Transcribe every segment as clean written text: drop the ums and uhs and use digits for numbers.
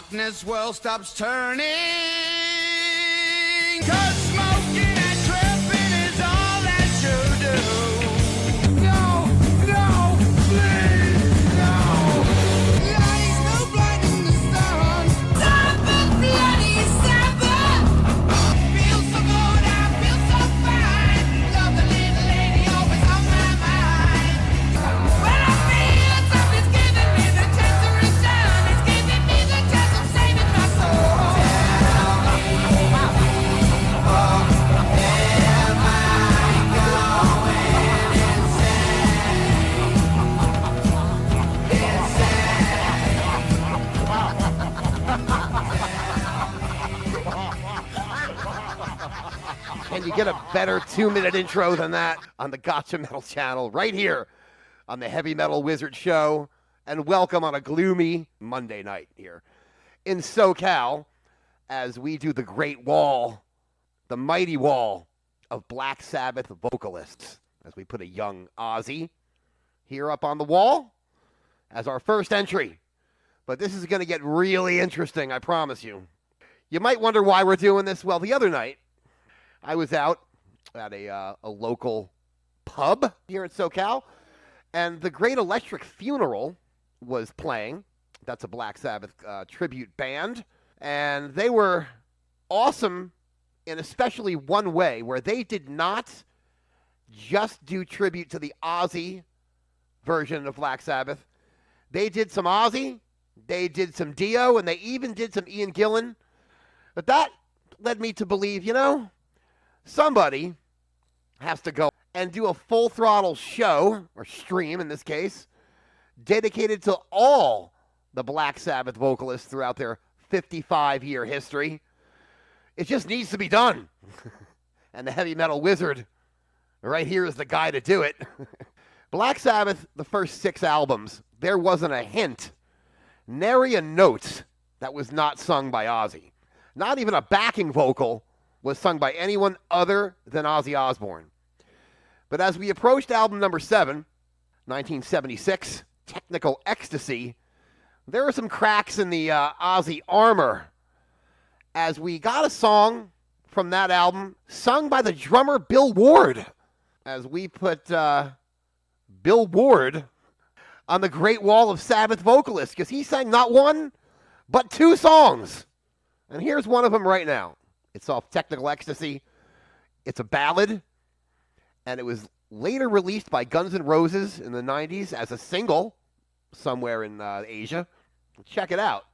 darkness world stops turning. 'Cause smoking and tripping is all that you do. No, no, please, no. Lies no blind in the sun. Sabbath, bloody Sabbath. Feel so good, I feel so fine. Love the little lady always on my mind. When I feel something's giving me the chance to return, it's giving me the chance of saving my soul. Can you get a better 2-minute intro than that on the Gotcha Metal channel right here on the Heavy Metal Wizard Show? And welcome on a gloomy Monday night here in SoCal as we do the great wall, the mighty wall of Black Sabbath vocalists, as we put a young Ozzy here up on the wall as our first entry. But this is going to get really interesting, I promise you. You might wonder why we're doing this. Well, the other night, I was out at a local pub here in SoCal, and the Great Electric Funeral was playing. That's a Black Sabbath tribute band, and they were awesome in especially one way, where they did not just do tribute to the Ozzy version of Black Sabbath. They did some Ozzy, they did some Dio, and they even did some Ian Gillan. But that led me to believe, somebody has to go and do a full throttle show, or stream in this case, dedicated to all the Black Sabbath vocalists throughout their 55-year history. It just needs to be done. And the Heavy Metal Wizard right here is the guy to do it. Black Sabbath, the first 6 albums, there wasn't a hint, nary a note that was not sung by Ozzy. Not even a backing vocal was sung by anyone other than Ozzy Osbourne. But as we approached album number 7, 1976, Technical Ecstasy, there were some cracks in the Ozzy armor, as we got a song from that album sung by the drummer Bill Ward, as we put Bill Ward on the Great Wall of Sabbath vocalists, because he sang not one, but 2 songs. And here's one of them right now. It's off Technical Ecstasy. It's a ballad, and it was later released by Guns N' Roses in the 90s as a single somewhere in Asia. Check it out.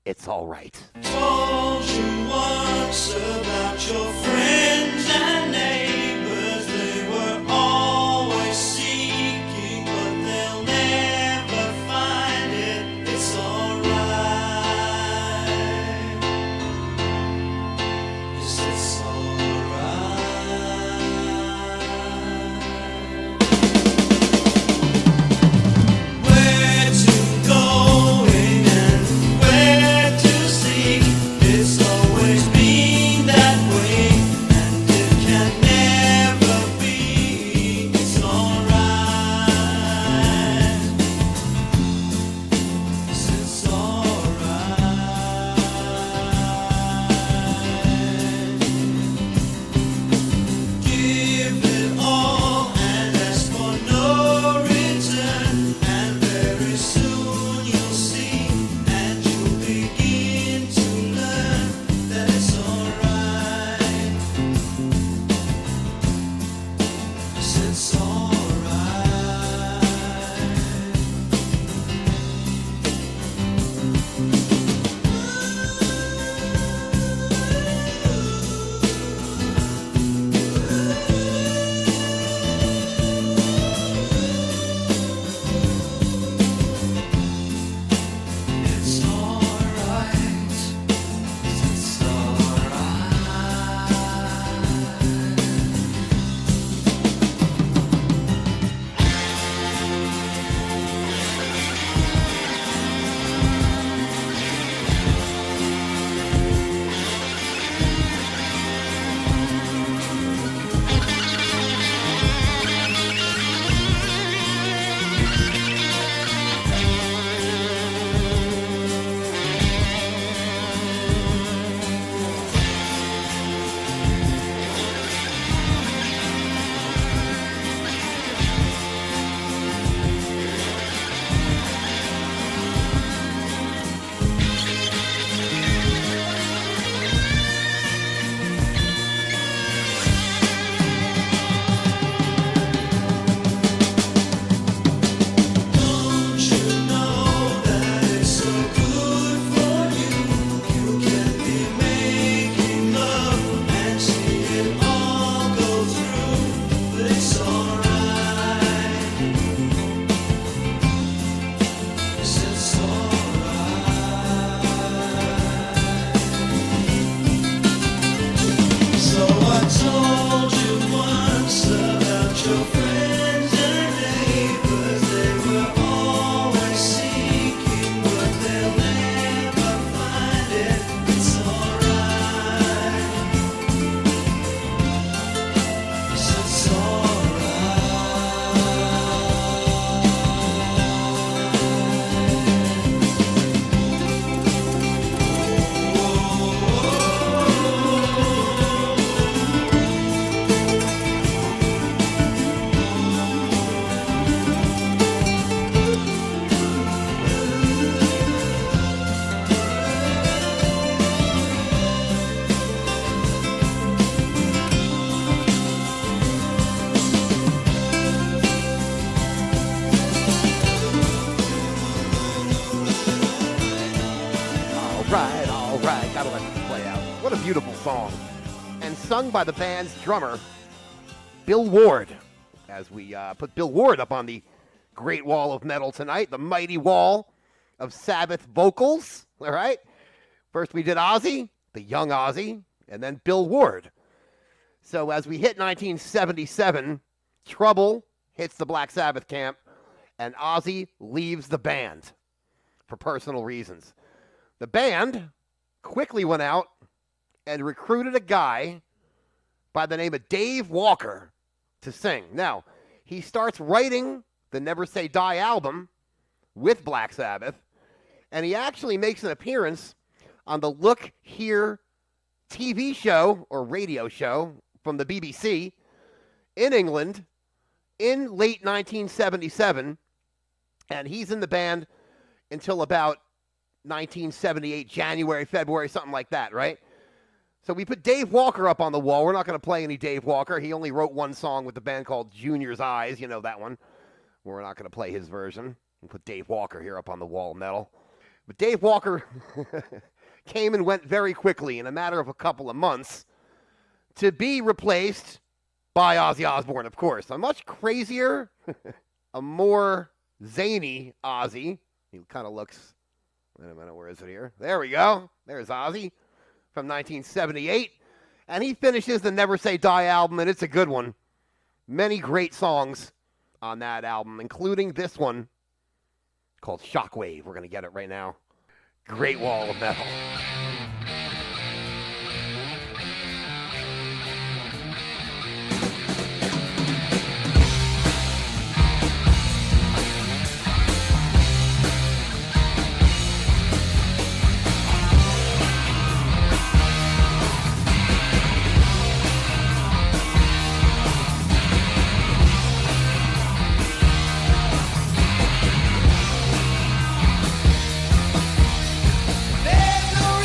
It's All Right. Told you once about your friends and neighbors. They were always seeking, but they'll never find it. It's all right. Yes, it's all right. Where to go and where to seek, it's always been that way, and it all right. Gotta let this play out. What a beautiful song. And sung by the band's drummer, Bill Ward. As we put Bill Ward up on the Great Wall of Metal tonight, the mighty wall of Sabbath vocals. All right. First we did Ozzy, the young Ozzy, and then Bill Ward. So as we hit 1977, trouble hits the Black Sabbath camp, and Ozzy leaves the band for personal reasons. The band quickly went out and recruited a guy by the name of Dave Walker to sing. Now, he starts writing the Never Say Die album with Black Sabbath, and he actually makes an appearance on the Look Here TV show or radio show from the BBC in England in late 1977, and he's in the band until about 1978, January, February, something like that, right? So we put Dave Walker up on the wall. We're not going to play any Dave Walker. He only wrote one song with the band called Junior's Eyes. You know that one. We're not going to play his version. We'll put Dave Walker here up on the wall of metal. But Dave Walker came and went very quickly in a matter of a couple of months to be replaced by Ozzy Osbourne, of course. A much crazier, a more zany Ozzy. He kind of looks, wait a minute, where is it here? There we go. There's Ozzy from 1978. And he finishes the Never Say Die album, and it's a good one. Many great songs on that album, including this one called Shockwave. We're going to get it right now. Great Wall of Metal. There's no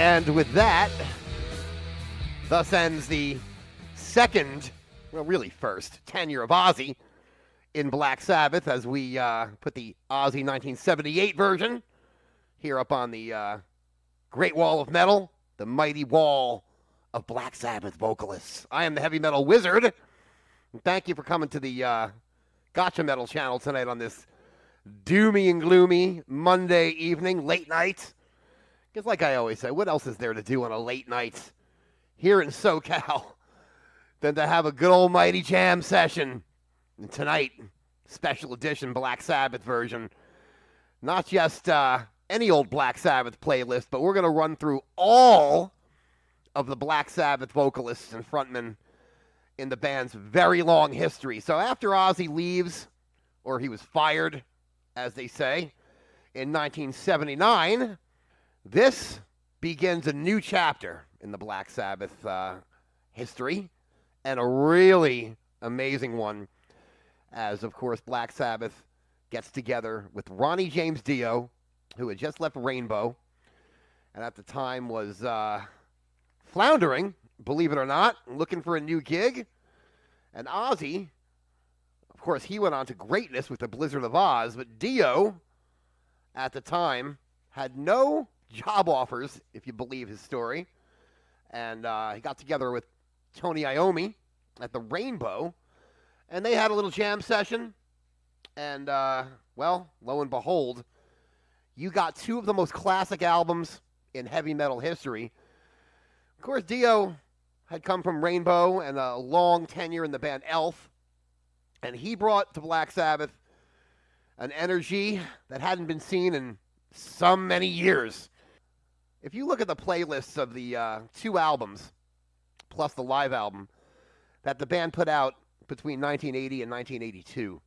And with that, thus ends the second, well, really first, tenure of Ozzy in Black Sabbath as we put the Ozzy 1978 version here up on the Great Wall of Metal, the mighty wall of Black Sabbath vocalists. I am the Heavy Metal Wizard. And thank you for coming to the Gotcha Metal channel tonight on this doomy and gloomy Monday evening, late night. Because like I always say, what else is there to do on a late night here in SoCal than to have a good old mighty jam session? And tonight, special edition Black Sabbath version. Not just any old Black Sabbath playlist, but we're going to run through all of the Black Sabbath vocalists and frontmen in the band's very long history. So after Ozzy leaves, or he was fired, as they say, in 1979, this begins a new chapter in the Black Sabbath history, and a really amazing one, as, of course, Black Sabbath gets together with Ronnie James Dio, who had just left Rainbow, and at the time was floundering, believe it or not, looking for a new gig. And Ozzy, of course, he went on to greatness with the Blizzard of Oz, but Dio, at the time, had no job offers, if you believe his story. And he got together with Tony Iommi at the Rainbow, and they had a little jam session. And, well, lo and behold, you got two of the most classic albums in heavy metal history. Of course, Dio had come from Rainbow and a long tenure in the band Elf, and he brought to Black Sabbath an energy that hadn't been seen in some many years. If you look at the playlists of the two albums, plus the live album, that the band put out between 1980 and 1982,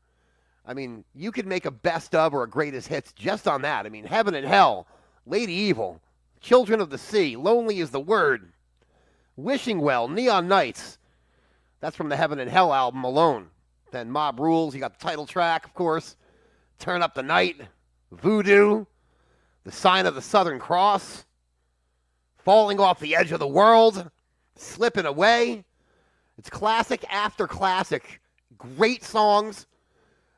I mean, you could make a best of or a greatest hits just on that. I mean, Heaven and Hell, Lady Evil, Children of the Sea, Lonely is the Word, Wishing Well, Neon Nights. That's from the Heaven and Hell album alone. Then Mob Rules, you got the title track, of course, Turn Up the Night, Voodoo, The Sign of the Southern Cross, Falling Off the Edge of the World, Slipping Away. It's classic after classic. Great songs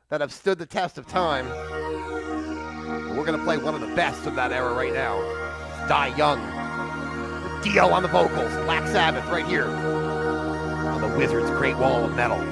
that have stood the test of time. We're going to play one of the best of that era right now. It's Die Young. With Dio on the vocals. Black Sabbath right here on the Wizard's Great Wall of Metal.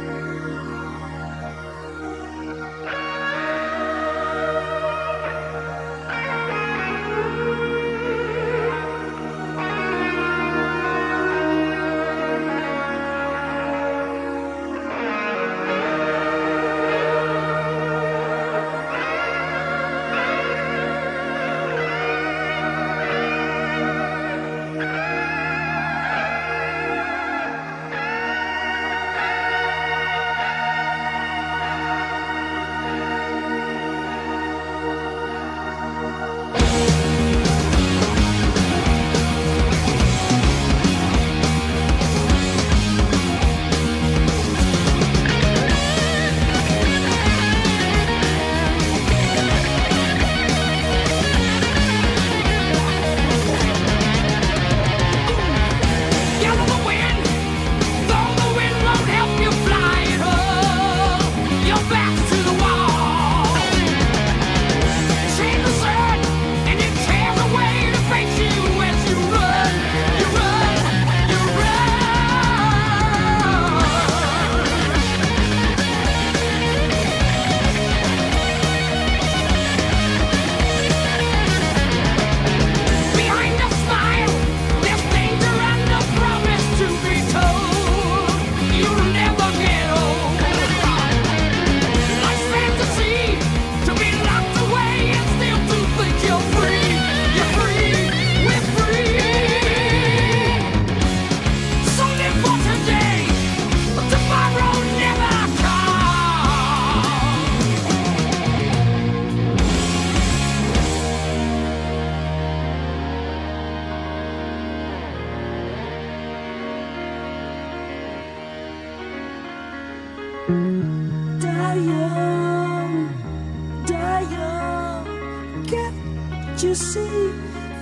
Can't you see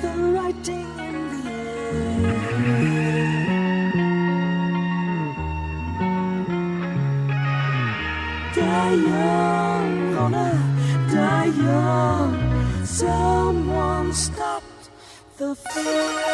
the writing in the Die young, gonna die young. Someone stopped the fear.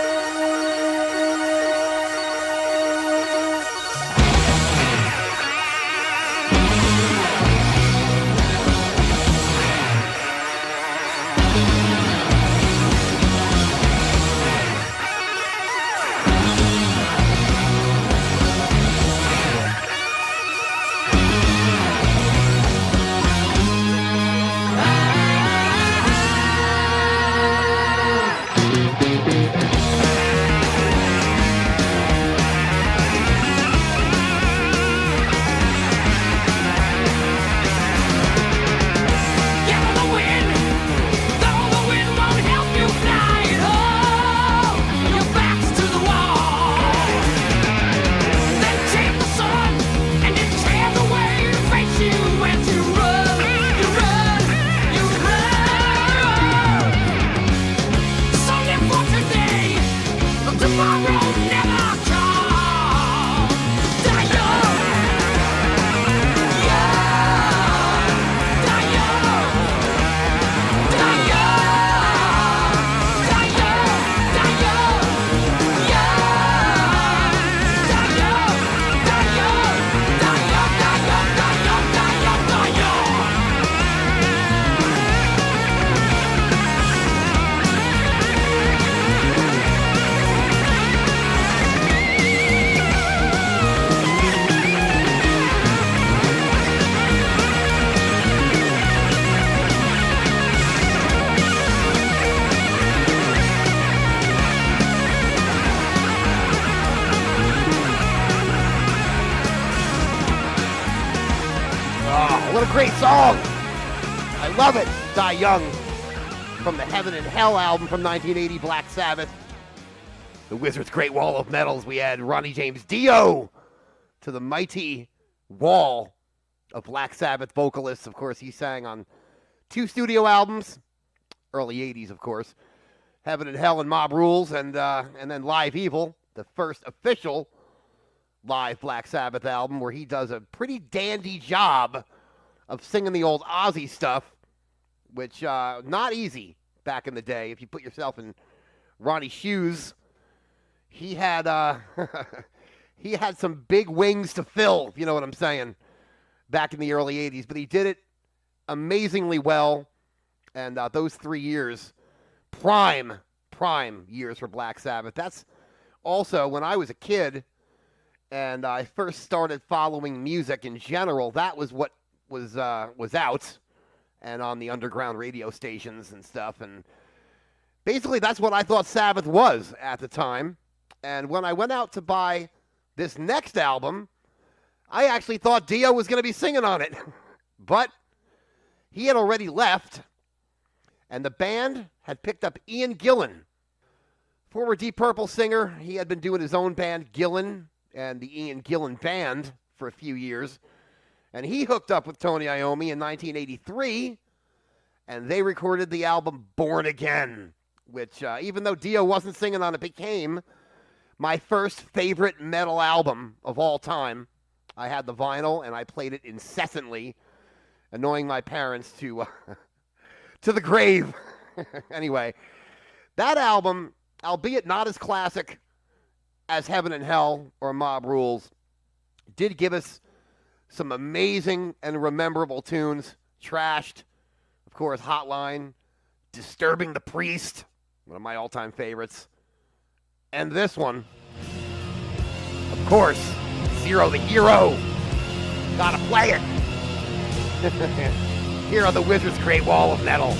What a great song. I love it. Die Young from the Heaven and Hell album from 1980, Black Sabbath. The Wizard's Great Wall of Medals. We had Ronnie James Dio to the mighty wall of Black Sabbath vocalists. Of course, he sang on 2 studio albums, early 80s, of course. Heaven and Hell and Mob Rules, and then Live Evil, the first official live Black Sabbath album, where he does a pretty dandy job of singing the old Ozzy stuff, which not easy back in the day. If you put yourself in Ronnie's shoes, he had he had some big wings to fill, if you know what I'm saying, back in the early 80s. But he did it amazingly well, and those 3 years, prime years for Black Sabbath. That's also when I was a kid and I first started following music in general. That was what was out and on the underground radio stations and stuff. And basically that's what I thought Sabbath was at the time. And when I went out to buy this next album, I actually thought Dio was going to be singing on it. But he had already left, and the band had picked up Ian Gillan, former Deep Purple singer. He had been doing his own band, Gillan, and the Ian Gillan Band for a few years. And he hooked up with Tony Iommi in 1983, and they recorded the album Born Again, which, even though Dio wasn't singing on it, became my first favorite metal album of all time. I had the vinyl, and I played it incessantly, annoying my parents to the grave. Anyway, that album, albeit not as classic as Heaven and Hell or Mob Rules, did give us some amazing and rememberable tunes. Trashed, of course, Hotline, Disturbing the Priest, one of my all-time favorites. And this one, of course, Zero the Hero. Gotta play it. Here on the Wizard's Great Wall of Metal.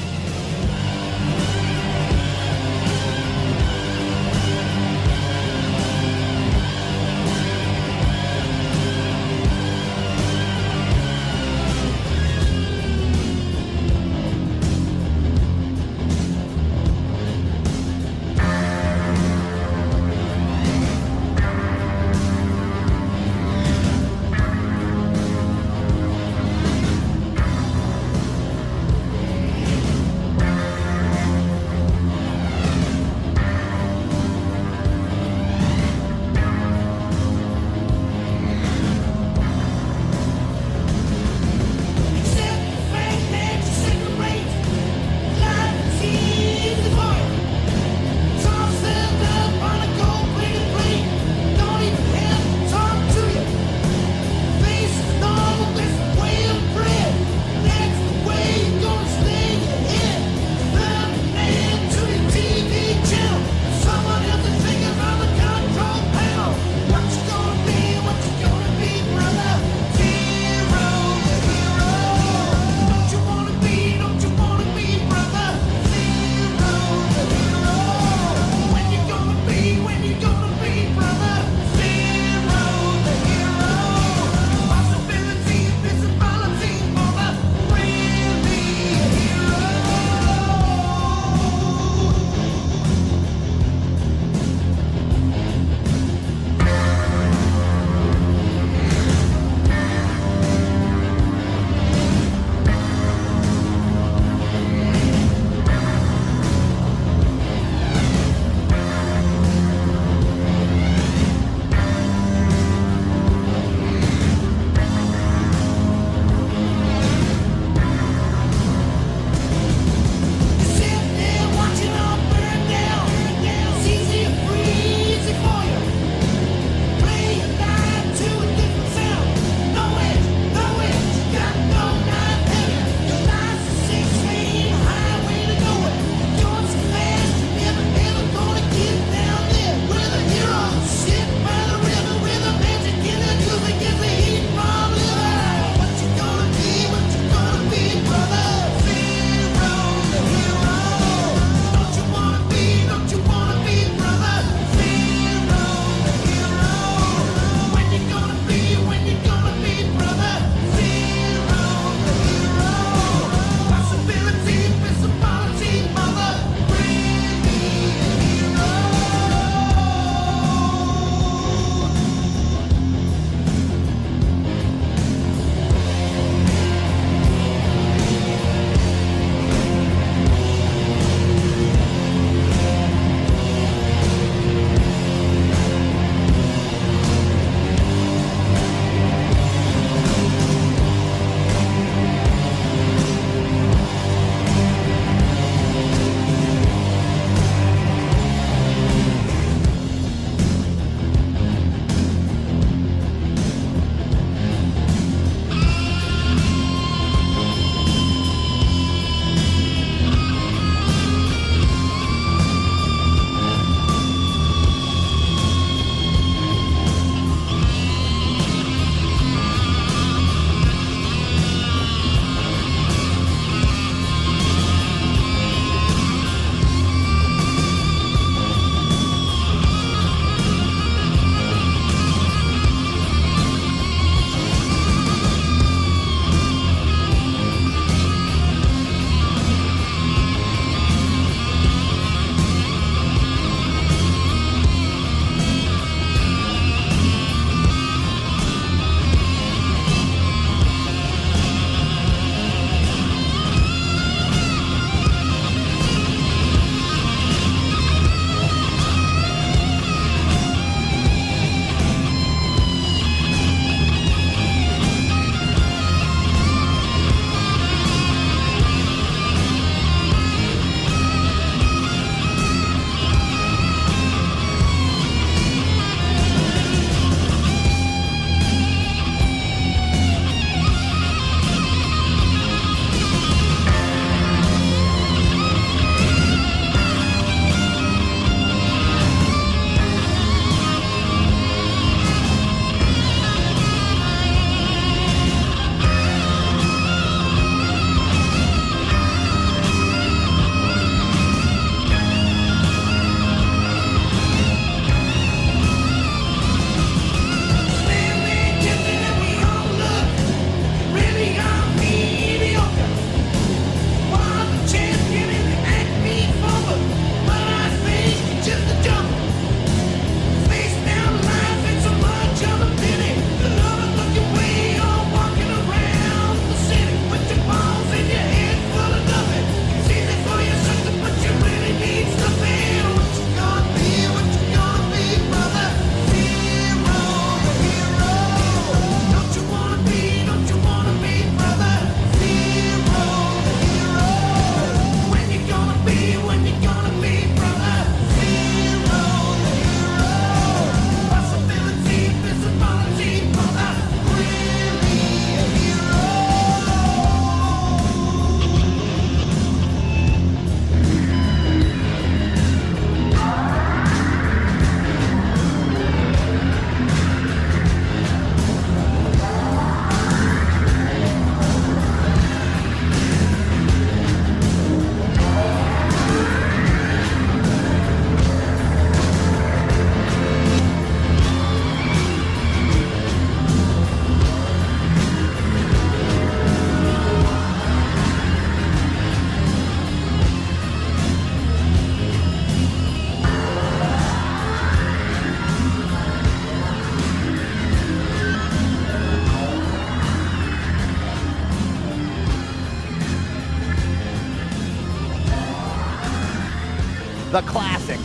the classic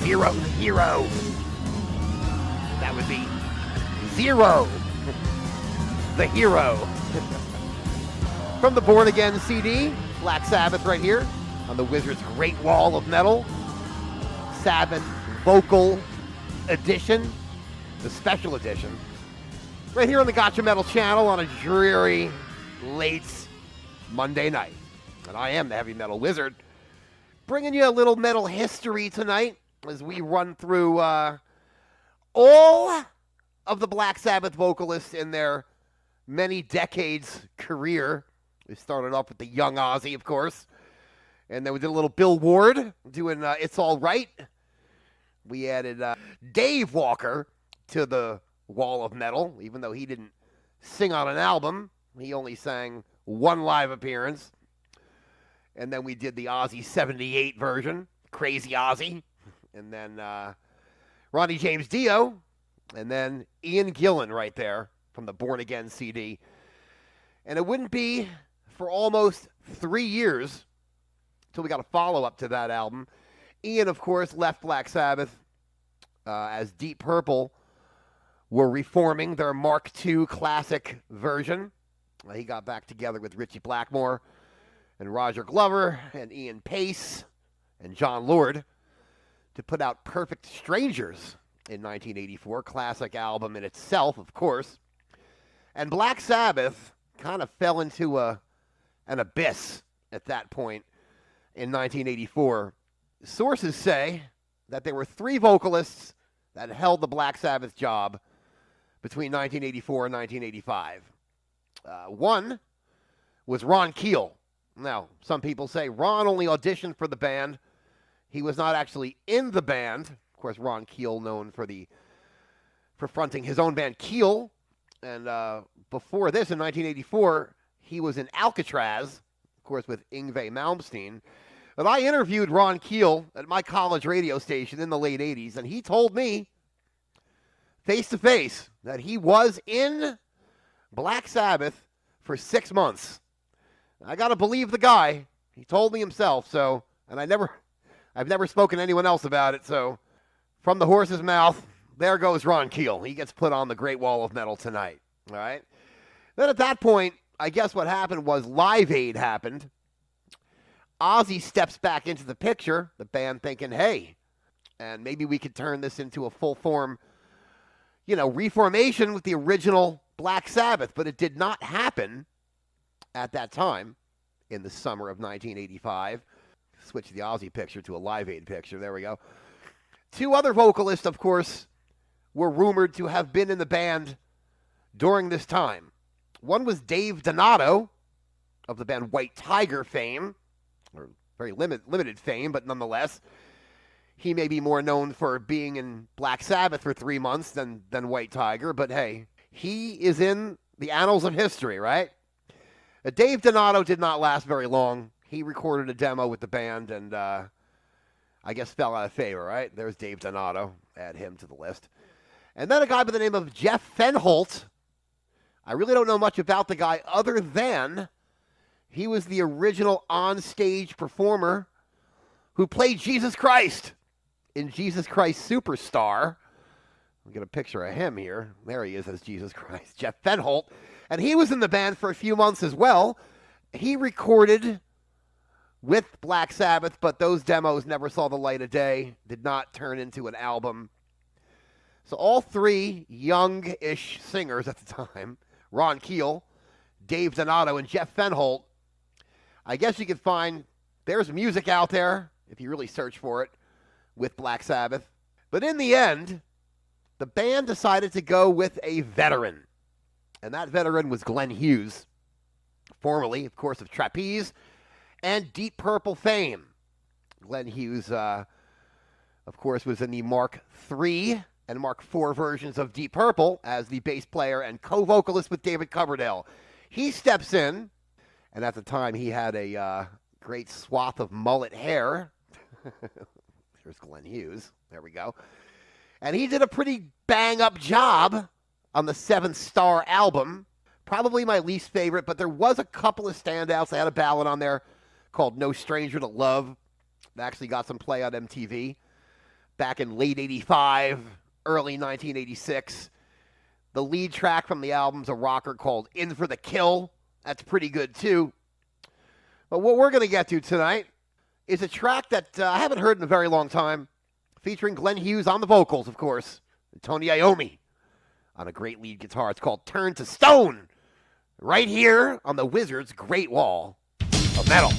Zero Hero. That would be Zero, the hero. From the Born Again CD, Black Sabbath right here on the Wizard's Great Wall of Metal. Sabbath Vocal Edition, the special edition. Right here on the Gotcha Metal channel on a dreary, late Monday night. And I am the Heavy Metal Wizard, bringing you a little metal history tonight as we run through all of the Black Sabbath vocalists in their many decades career. We started off with the young Ozzy, of course, and then we did a little Bill Ward doing It's All Right. We added Dave Walker to the Wall of Metal, even though he didn't sing on an album. He only sang one live appearance. And then we did the Ozzy 78 version, Crazy Ozzy. And then Ronnie James Dio. And then Ian Gillan right there from the Born Again CD. And it wouldn't be for almost 3 years until we got a follow-up to that album. Ian, of course, left Black Sabbath as Deep Purple were reforming their Mark II classic version. He got back together with Ritchie Blackmore and Roger Glover and Ian Pace and John Lord to put out Perfect Strangers in 1984, classic album in itself, of course. And Black Sabbath kind of fell into an abyss at that point in 1984. Sources say that there were 3 vocalists that held the Black Sabbath job between 1984 and 1985. One was Ron Keel. Now, some people say Ron only auditioned for the band. He was not actually in the band. Of course, Ron Keel known for fronting his own band Keel. And before this, in 1984, he was in Alcatraz, of course, with Yngwie Malmsteen. But I interviewed Ron Keel at my college radio station in the late 80s, and he told me face-to-face that he was in Black Sabbath for 6 months. I got to believe the guy. He told me himself, so, and I've never spoken to anyone else about it, so from the horse's mouth, there goes Ron Keel. He gets put on the Great Wall of Metal tonight, all right? Then at that point, I guess what happened was Live Aid happened. Ozzy steps back into the picture, the band thinking, hey, and maybe we could turn this into a full-form, reformation with the original Black Sabbath, but it did not happen at that time in the summer of 1985. Switch the Ozzy picture to a Live Aid picture. There we go. 2 other vocalists, of course, were rumored to have been in the band during this time. One was Dave Donato of the band White Tiger fame, or very limited fame, but nonetheless, he may be more known for being in Black Sabbath for 3 months than White Tiger, but hey, he is in the annals of history, right? Dave Donato did not last very long. He recorded a demo with the band and I guess fell out of favor, right? There's Dave Donato. Add him to the list. And then a guy by the name of Jeff Fenholt. I really don't know much about the guy other than he was the original on-stage performer who played Jesus Christ in Jesus Christ Superstar. I'll get a picture of him here. There he is as Jesus Christ, Jeff Fenholt. And he was in the band for a few months as well. He recorded with Black Sabbath, but those demos never saw the light of day, did not turn into an album. So all 3 young-ish singers at the time, Ron Keel, Dave Donato, and Jeff Fenholt, I guess you could find there's music out there, if you really search for it, with Black Sabbath. But in the end, the band decided to go with a veteran. And that veteran was Glenn Hughes, formerly, of course, of Trapeze and Deep Purple fame. Glenn Hughes, of course, was in the Mark III and Mark IV versions of Deep Purple as the bass player and co-vocalist with David Coverdale. He steps in, and at the time he had a great swath of mullet hair. There's Glenn Hughes. There we go. And he did a pretty bang-up job on the 7th Star album. Probably my least favorite, but there was a couple of standouts. I had a ballad on there called No Stranger to Love. Actually got some play on MTV back in late 85, early 1986. The lead track from the album's a rocker called In for the Kill. That's pretty good, too. But what we're going to get to tonight is a track that I haven't heard in a very long time, featuring Glenn Hughes on the vocals, of course, and Tony Iommi on a great lead guitar. It's called Turn to Stone, right here on the Wizard's Great Wall of Metal.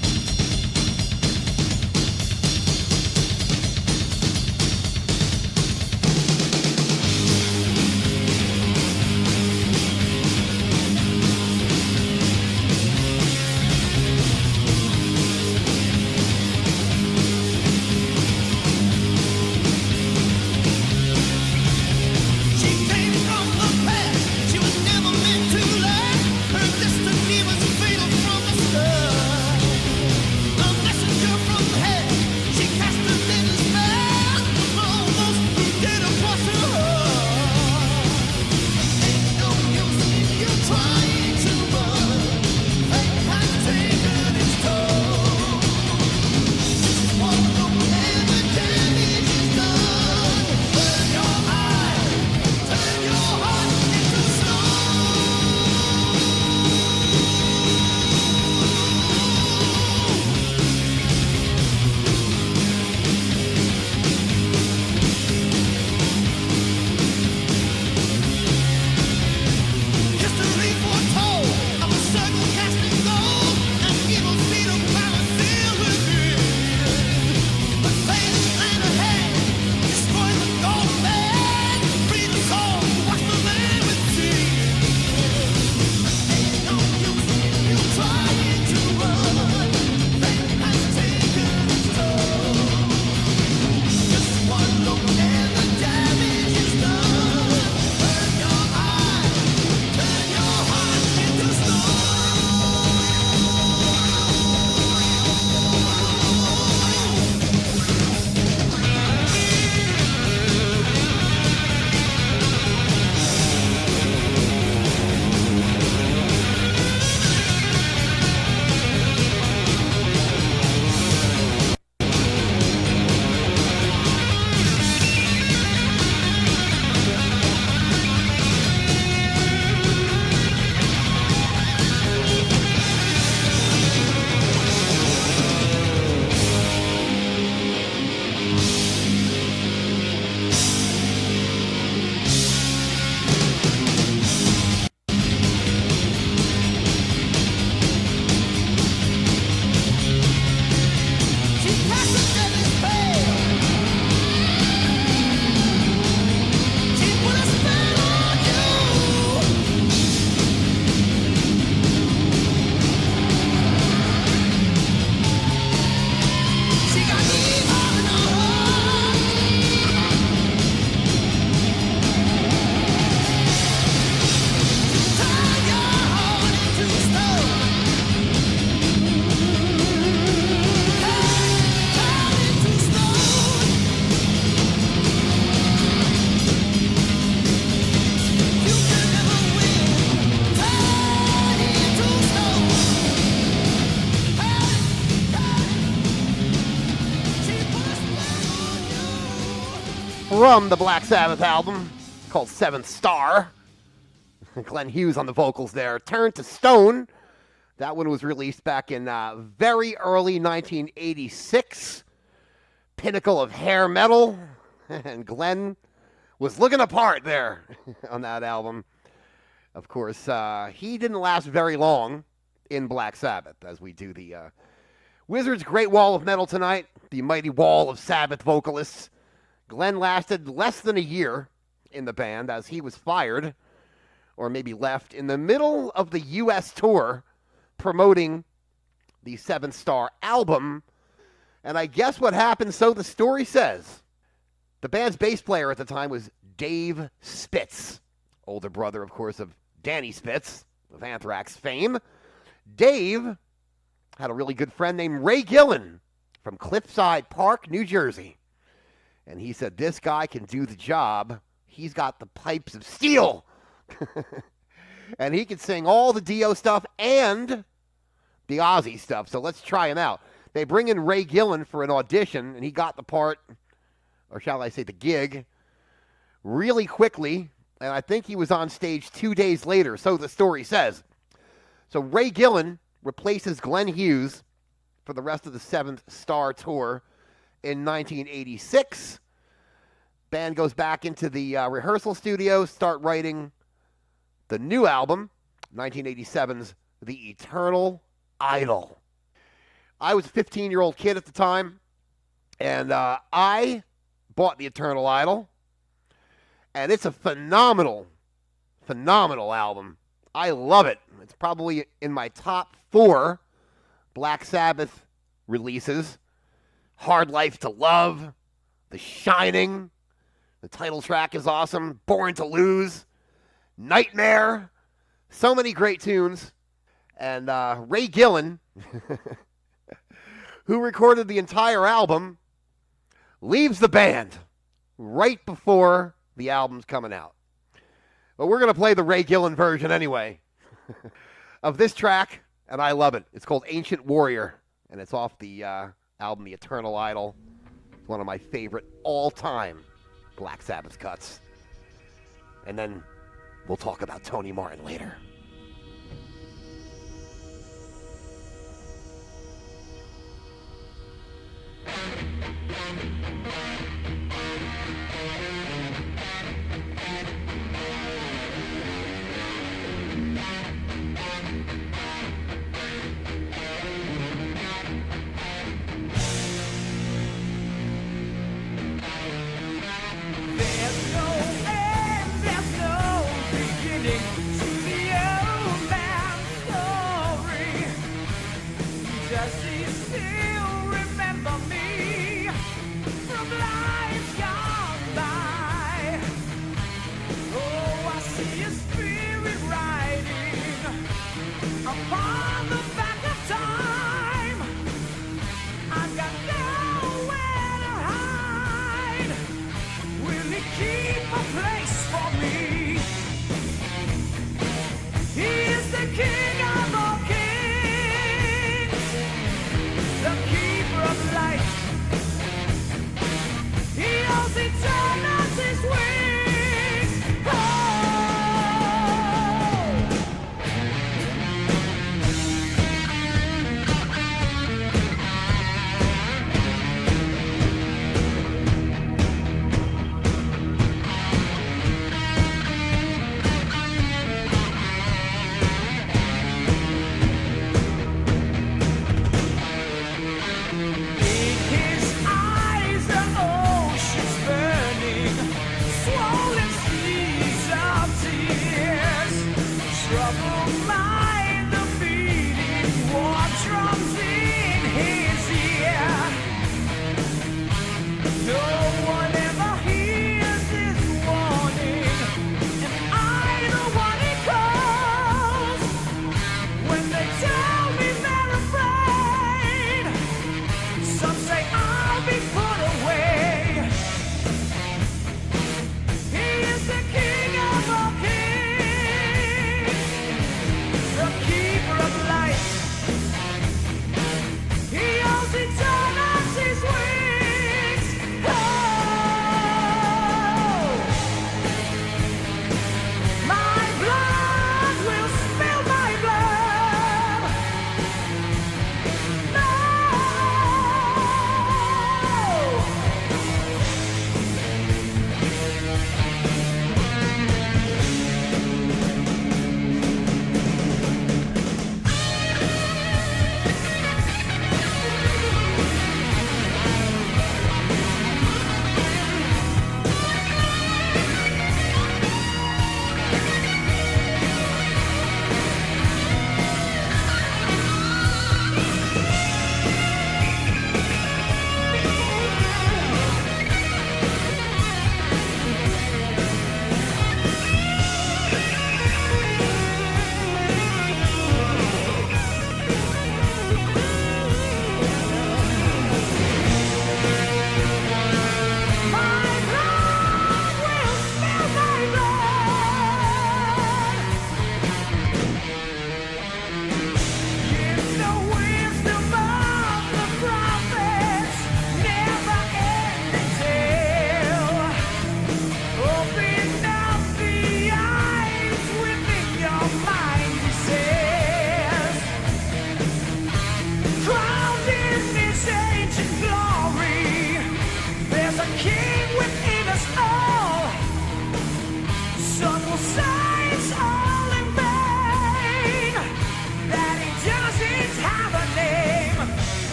From the Black Sabbath album called Seventh Star. Glenn Hughes on the vocals there. Turn to Stone. That one was released back in very early 1986. Pinnacle of hair metal. And Glenn was looking apart there on that album. Of course, he didn't last very long in Black Sabbath, as we do the Wizard's Great Wall of Metal tonight, the mighty wall of Sabbath vocalists. Glenn lasted less than a year in the band as he was fired, or maybe left, in the middle of the U.S. tour promoting the Seventh Star album. And I guess what happened, so the story says. The band's bass player at the time was Dave Spitz, older brother, of course, of Danny Spitz of Anthrax fame. Dave had a really good friend named Ray Gillen from Cliffside Park, New Jersey. And he said, this guy can do the job. He's got the pipes of steel. And he can sing all the Dio stuff and the Ozzy stuff. So let's try him out. They bring in Ray Gillen for an audition, and he got the part, or shall I say the gig, really quickly, and I think he was on stage 2 days later, so the story says. So Ray Gillen replaces Glenn Hughes for the rest of the Seventh Star Tour in 1986. Band goes back into the rehearsal studio, start writing the new album, 1987's The Eternal Idol. I was a 15-year-old kid at the time, and I bought The Eternal Idol, and it's a phenomenal, phenomenal album. I love it. It's probably in my top 4 Black Sabbath releases. Hard Life to Love, The Shining, the title track is awesome, Born to Lose, Nightmare, so many great tunes. And Ray Gillen, who recorded the entire album, leaves the band right before the album's coming out. But we're going to play the Ray Gillen version anyway of this track, and I love it. It's called Ancient Warrior, and it's off the album The Eternal Idol. It's one of my favorite all-time Black Sabbath cuts. And then we'll talk about Tony Martin later. There's no end, there's no beginning to the old man's story. Does he still remember me from life gone by? Oh, I see his spirit riding upon the back of time. I've got nowhere to hide. Will he keep a place for me? He is the King of all kings, the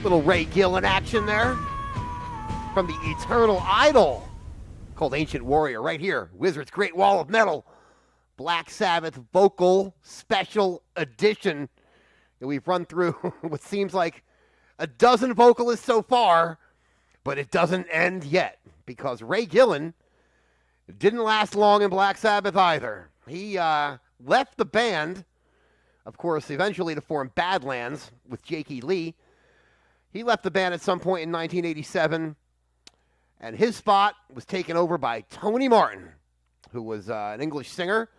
Little Ray Gillen action there from the Eternal Idol called Ancient Warrior right here. Wizard's Great Wall of Metal. Black Sabbath Vocal Special Edition. And we've run through what seems like a dozen vocalists so far, but it doesn't end yet because Ray Gillen didn't last long in Black Sabbath either. He left the band, of course, eventually to form Badlands with Jakey Lee. He left the band at some point in 1987, and his spot was taken over by Tony Martin, who was an English singer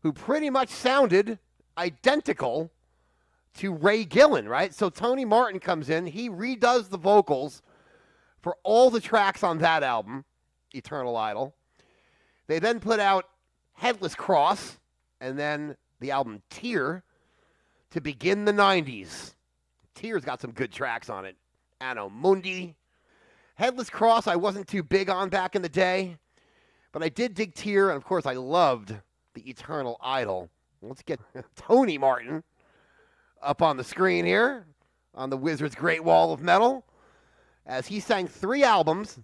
who pretty much sounded identical to Ray Gillen, right? So Tony Martin comes in, he redoes the vocals for all the tracks on that album, Eternal Idol. They then put out Headless Cross, and then the album Tear to begin the 90s. Tear's got some good tracks on it. Anno Mundi. Headless Cross I wasn't too big on back in the day, but I did dig Tear, and of course I loved the Eternal Idol. Let's get Tony Martin up on the screen here on the Wizard's Great Wall of Metal as he sang 3 albums,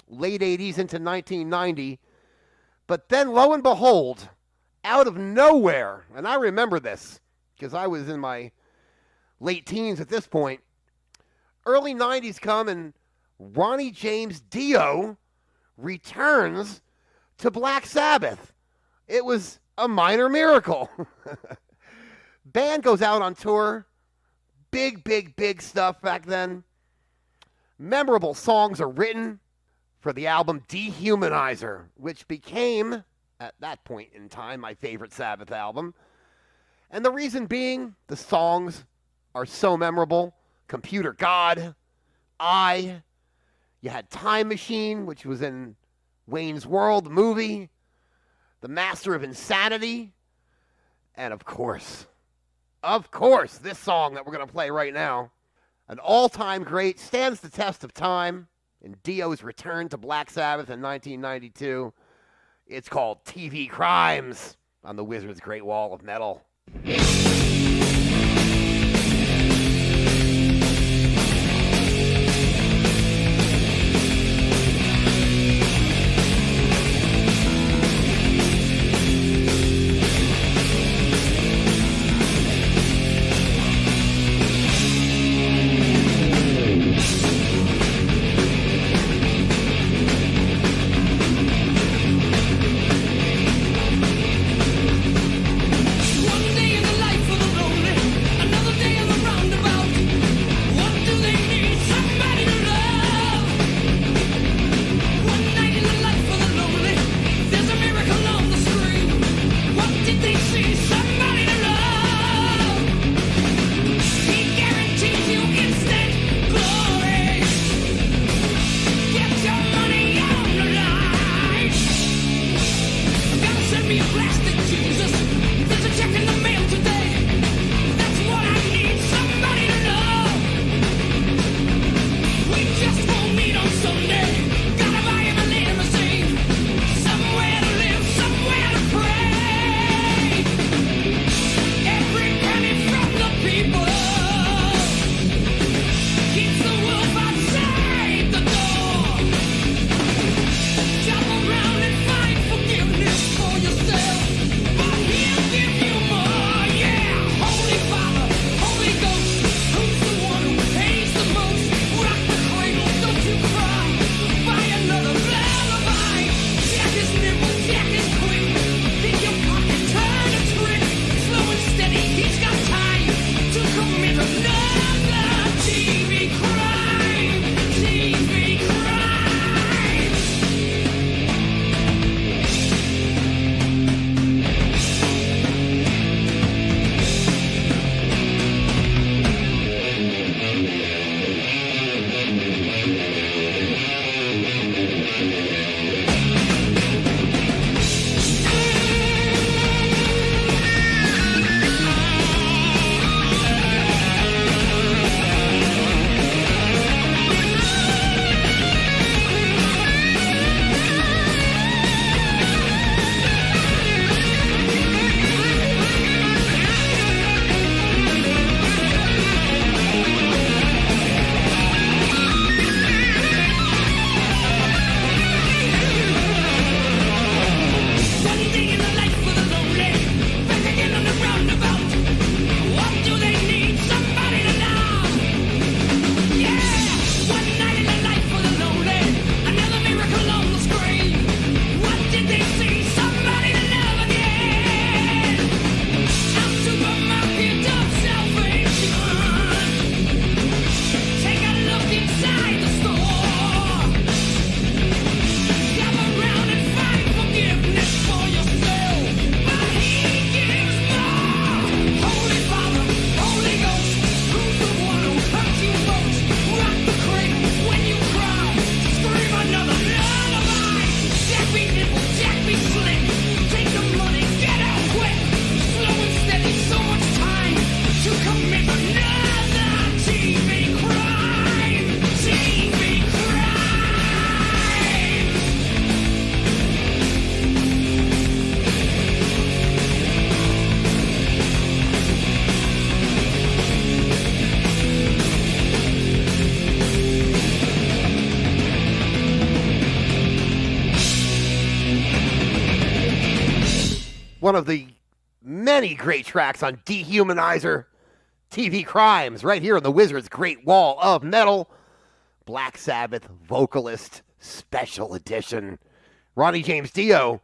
late 80s into 1990. But then, lo and behold, out of nowhere, and I remember this because I was in my late teens at this point, early 90s come and Ronnie James Dio returns to Black Sabbath. It was a minor miracle. Band goes out on tour. Big stuff back then. Memorable songs are written for the album Dehumanizer, which became, at that point in time, my favorite Sabbath album. And the reason being, the songs are so memorable. Computer God, you had Time Machine, which was in Wayne's World, the movie, The Master of Insanity, and of course, this song that we're going to play right now, an all-time great, stands the test of time in Dio's return to Black Sabbath in 1992. It's called TV Crimes on the Wizard's Great Wall of Metal. One day in the life of one of the many great tracks on Dehumanizer TV Crimes, right here on the Wizard's Great Wall of Metal. Black Sabbath Vocalist Special Edition. Ronnie James Dio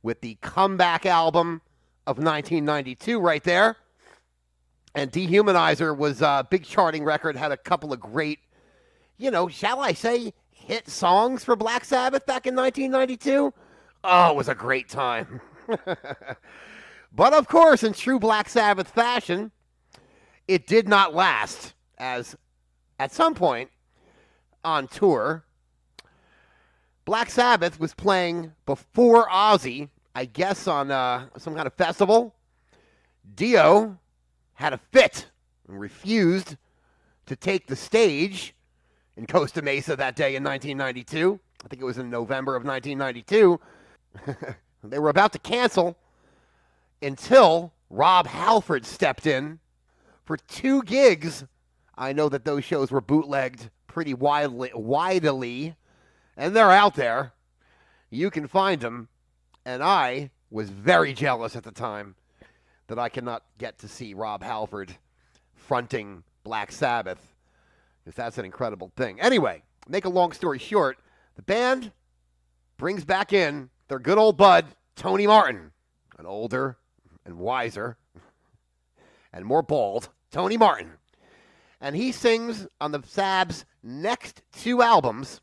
with the comeback album of 1992 right there. And Dehumanizer was a big charting record, had a couple of great, shall I say, hit songs for Black Sabbath back in 1992. Oh, it was a great time. But of course, in true Black Sabbath fashion, it did not last, as at some point on tour, Black Sabbath was playing before Ozzy, I guess on some kind of festival. Dio had a fit and refused to take the stage in Costa Mesa that day in 1992. I think it was in November of 1992. They were about to cancel until Rob Halford stepped in for 2 gigs. I know that those shows were bootlegged pretty widely, and they're out there. You can find them. And I was very jealous at the time that I could not get to see Rob Halford fronting Black Sabbath, because that's an incredible thing. Anyway, make a long story short, the band brings back in their good old bud, Tony Martin, an older and wiser and more bald Tony Martin. And he sings on the Sab's next 2 albums,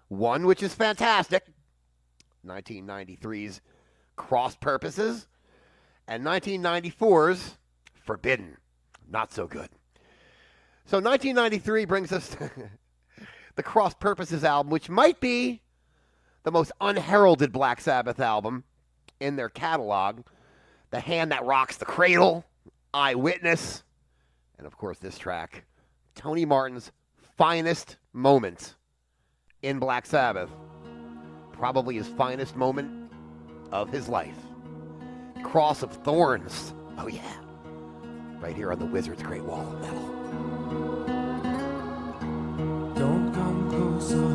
one which is fantastic, 1993's Cross Purposes, and 1994's Forbidden, not so good. So 1993 brings us the Cross Purposes album, which might be the most unheralded Black Sabbath album in their catalog. The Hand That Rocks the Cradle, Eyewitness, and of course this track, Tony Martin's finest moment in Black Sabbath. Probably his finest moment of his life. Cross of Thorns. Oh yeah. Right here on the Wizard's Great Wall of Metal. Don't come closer,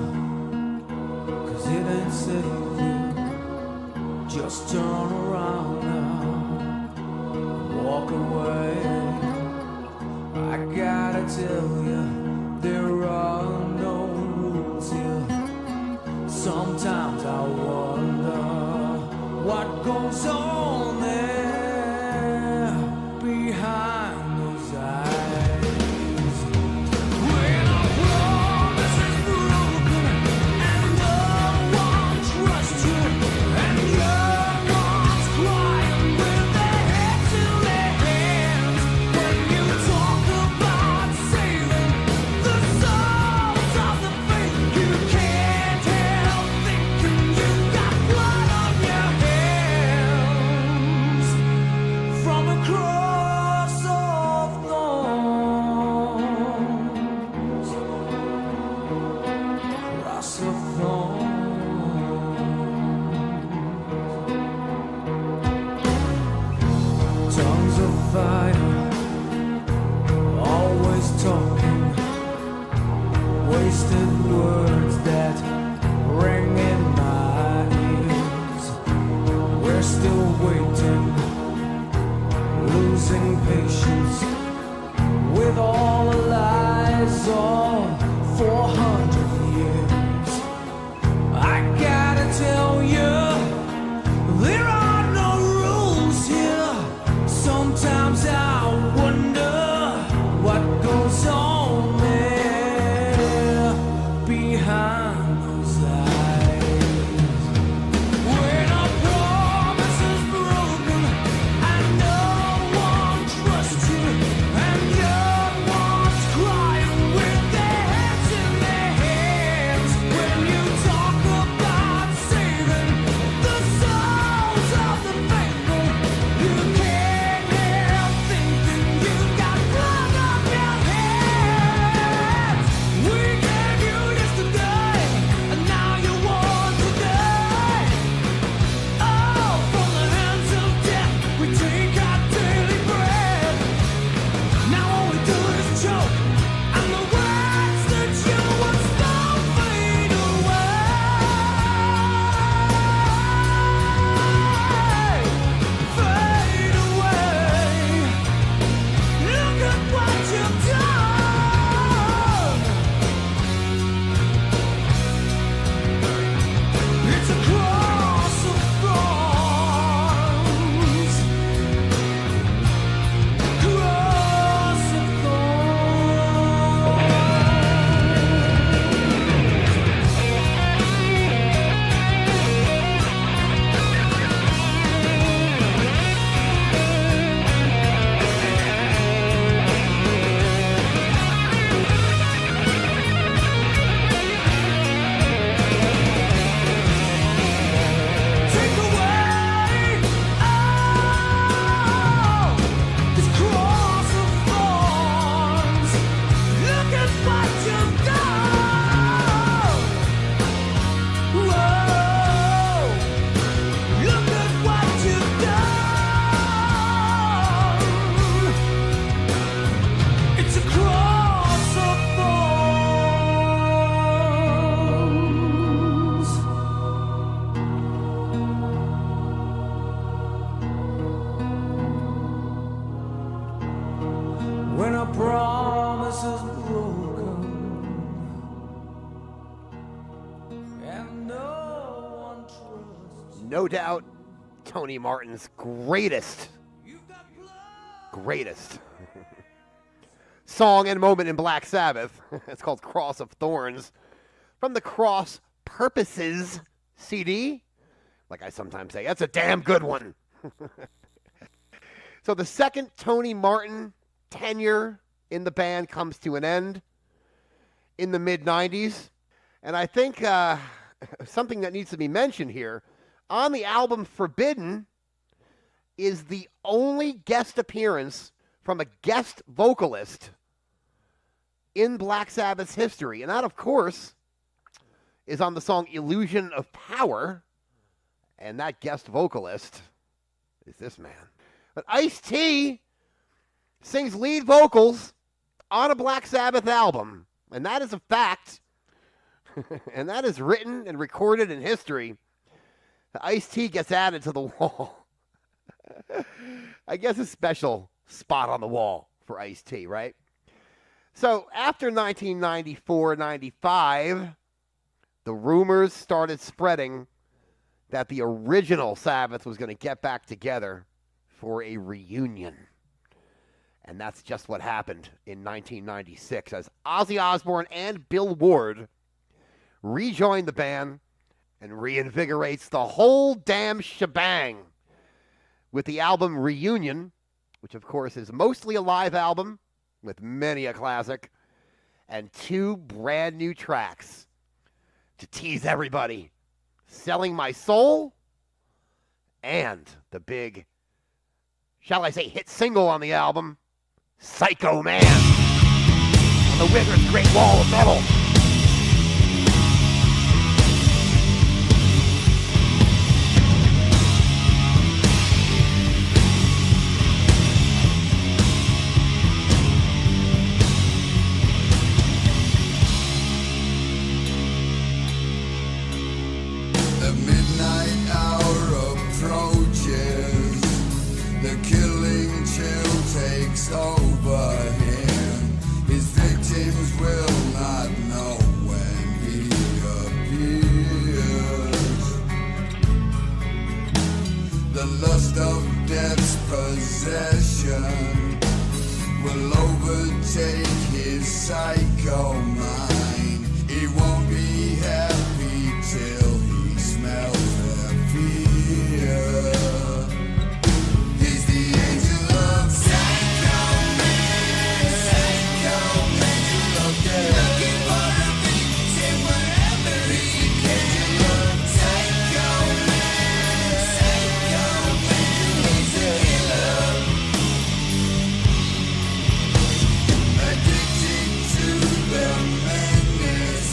'cause it ain't safe for you. Just turn around now, walk away. I gotta tell you, there are no rules here. Sometimes I wonder what goes on there behind those eyes. When a promise is broken and no one trusts you, and young ones crying with their heads in their hands, when you talk about saving promises broken, and no one trusts. No doubt, Tony Martin's greatest song and moment in Black Sabbath. It's called Cross of Thorns, from the Cross Purposes CD. Like I sometimes say, that's a damn good one. So the second Tony Martin tenure in the band comes to an end in the mid-90s. And I think something that needs to be mentioned here, on the album Forbidden is the only guest appearance from a guest vocalist in Black Sabbath's history. And that, of course, is on the song Illusion of Power. And that guest vocalist is this man. But Ice-T sings lead vocals on a Black Sabbath album. And that is a fact. And that is written and recorded in history. Ice-T gets added to the wall. I guess a special spot on the wall for Ice-T, right? So after 1994-95, the rumors started spreading that the original Sabbath was going to get back together for a reunion. And that's just what happened in 1996 as Ozzy Osbourne and Bill Ward rejoined the band and reinvigorates the whole damn shebang with the album Reunion, which of course is mostly a live album with many a classic, and 2 brand new tracks to tease everybody. Selling My Soul and the big, shall I say, hit single on the album, Psycho Man, on the Wizard's Great Wall of Metal. The midnight hour approaches. The killing chill takes over him. His victims will not know when he appears. The lust of death's possession will overtake his psycho mind. He won't be happy till he smells their fear. He's the angel of Psycho Man, angel of death. Looking for a victim wherever he can. Angel of Psycho Man, he's a killer. Addicted to the madness.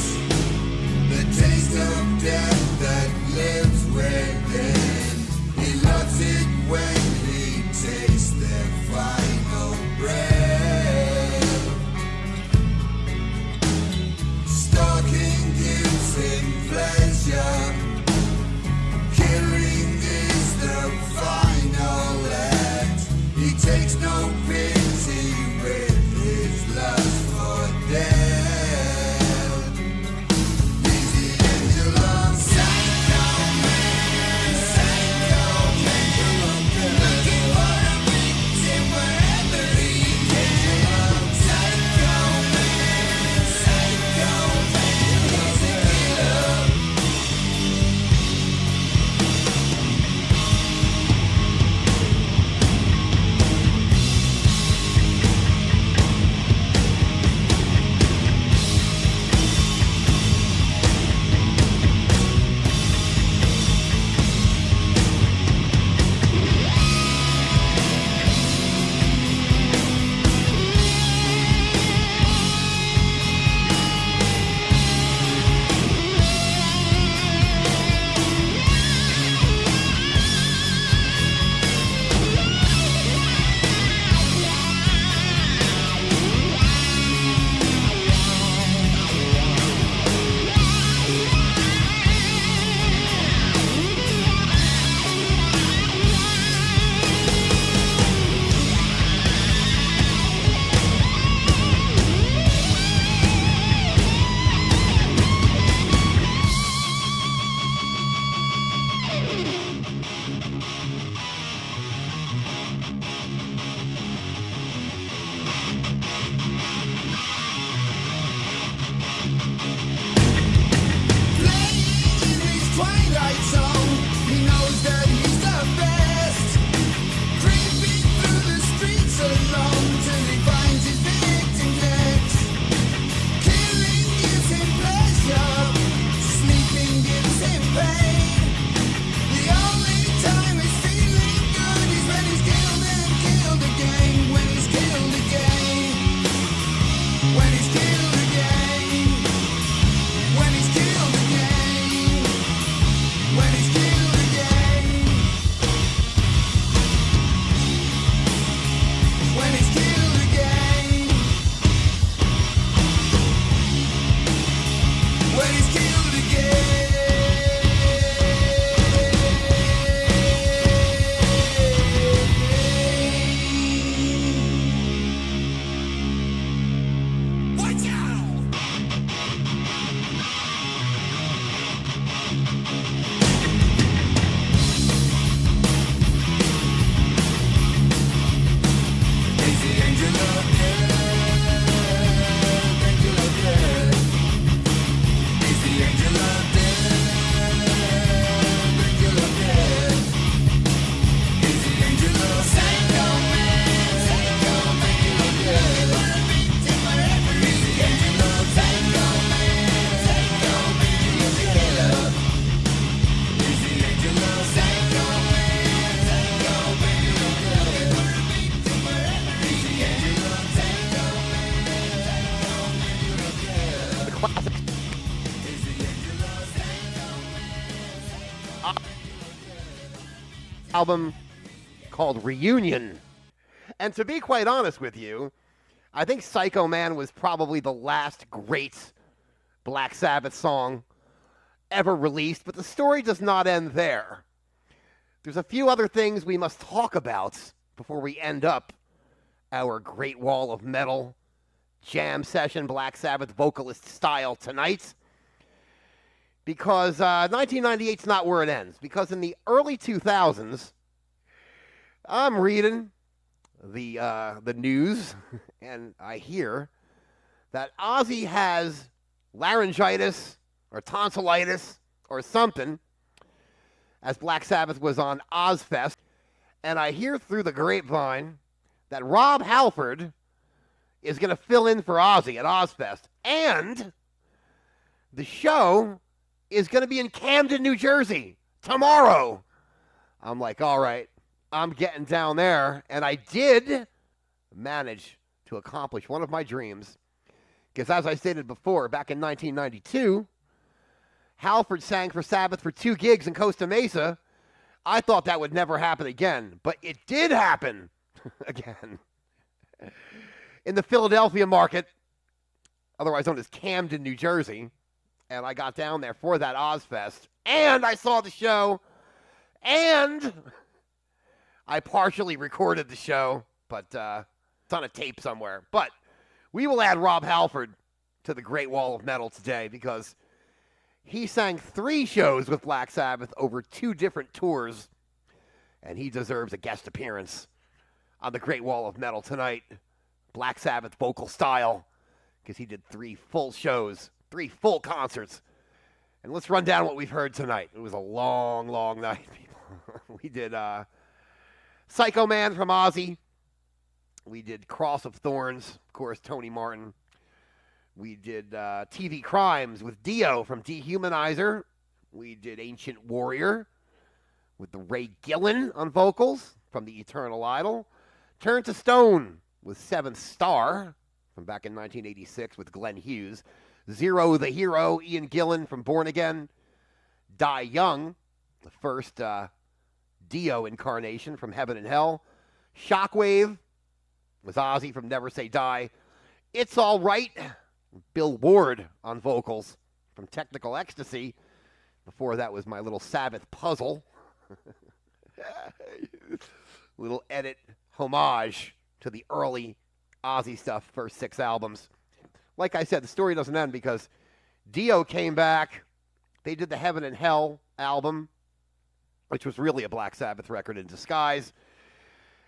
album called Reunion. And to be quite honest with you, I think Psycho Man was probably the last great Black Sabbath song ever released, but the story does not end there. There's a few other things we must talk about before we end up our Great Wall of Metal jam session Black Sabbath vocalist style tonight. Because 1998's not where it ends. Because in the early 2000s, I'm reading the news, and I hear that Ozzy has laryngitis or tonsillitis or something, as Black Sabbath was on Ozfest. And I hear through the grapevine that Rob Halford is going to fill in for Ozzy at Ozfest. And the show is going to be in Camden, New Jersey tomorrow. I'm like, all right, I'm getting down there. And I did manage to accomplish one of my dreams. Because as I stated before, back in 1992, Halford sang for Sabbath for 2 gigs in Costa Mesa. I thought that would never happen again, but it did happen again. In the Philadelphia market, otherwise known as Camden, New Jersey. And I got down there for that Ozfest. And I saw the show. And I partially recorded the show, but it's on a tape somewhere. But we will add Rob Halford to the Great Wall of Metal today because he sang 3 shows with Black Sabbath over 2 different tours, and he deserves a guest appearance on the Great Wall of Metal tonight, Black Sabbath vocal style, because he did 3 full shows, 3 full concerts. And let's run down what we've heard tonight. It was a long, long night, people. We did Psycho Man from Ozzy. We did Cross of Thorns, of course, Tony Martin. We did TV Crimes with Dio from Dehumanizer. We did Ancient Warrior with the Ray Gillen on vocals from The Eternal Idol. Turn to Stone with Seventh Star from back in 1986 with Glenn Hughes. Zero the Hero, Ian Gillan from Born Again. Die Young, the first Dio incarnation from Heaven and Hell. Shockwave was Ozzy from Never Say Die. It's All Right, Bill Ward on vocals from Technical Ecstasy. Before that was my little Sabbath puzzle. Little edit homage to the early Ozzy stuff, first 6 albums. Like I said, the story doesn't end because Dio came back. They did the Heaven and Hell album, which was really a Black Sabbath record in disguise.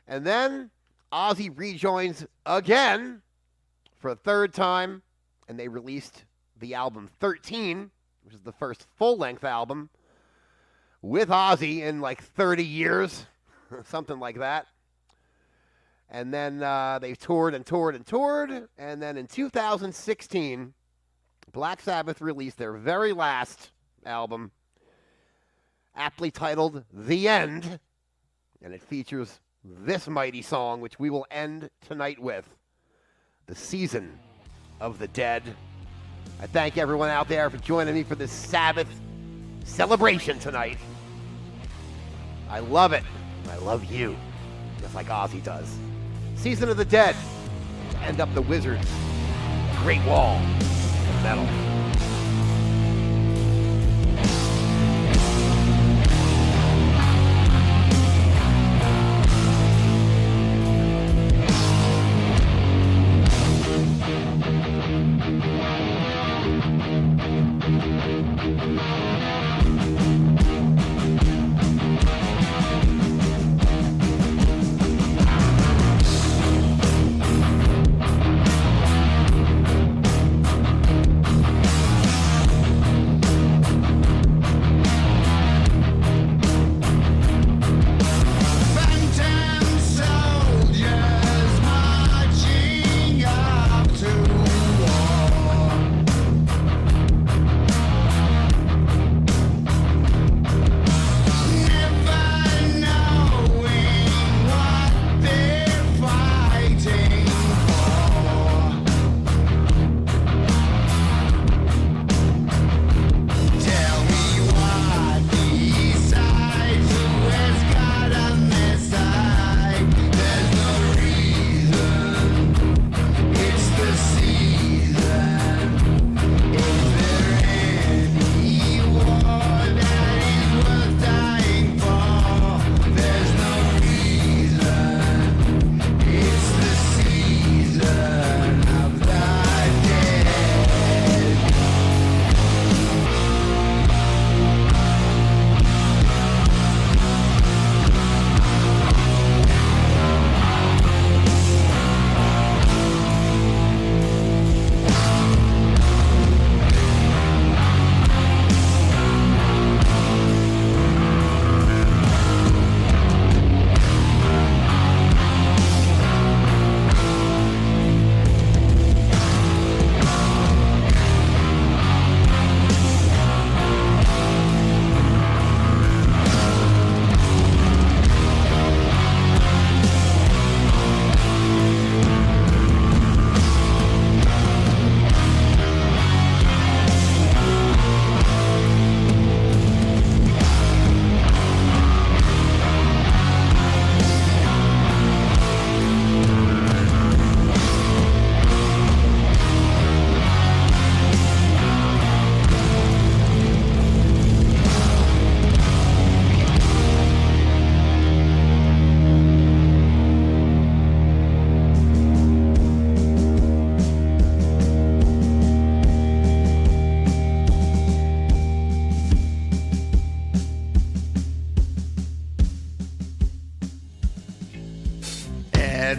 And then Ozzy rejoins again for a 3rd time, and they released the album 13, which is the first full-length album with Ozzy in like 30 years, something like that. And then they toured and toured and toured, and then in 2016, Black Sabbath released their very last album, aptly titled The End, and it features this mighty song, which we will end tonight with, The Season of the Dead. I thank everyone out there for joining me for this Sabbath celebration tonight. I love it. I love you, just like Ozzy does. Season of the Dead to end up the Wizards' Great Wall of Metal.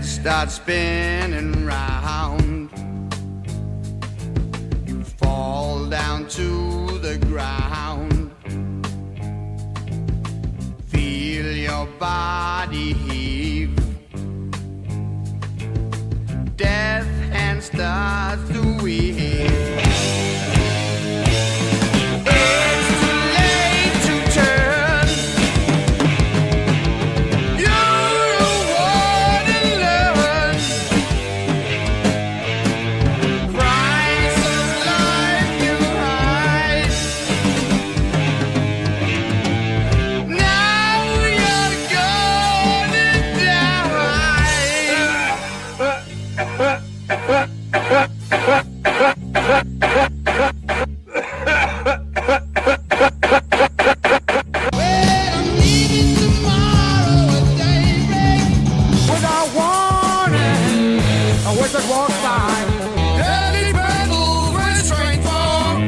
starts spinning round. You fall down to the ground. Feel your body heave. Death hand starts to weave. It's too late to turn. You're a one and learn. Priceless life you hide. Now you're gonna I'm leaving tomorrow at daybreak. Without warning, a wizard walks by. Early battle with strength for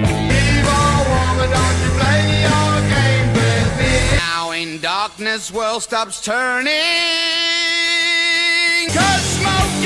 evil woman, don't you play your game with me. Now in darkness, world stops turning. 'Cause smoke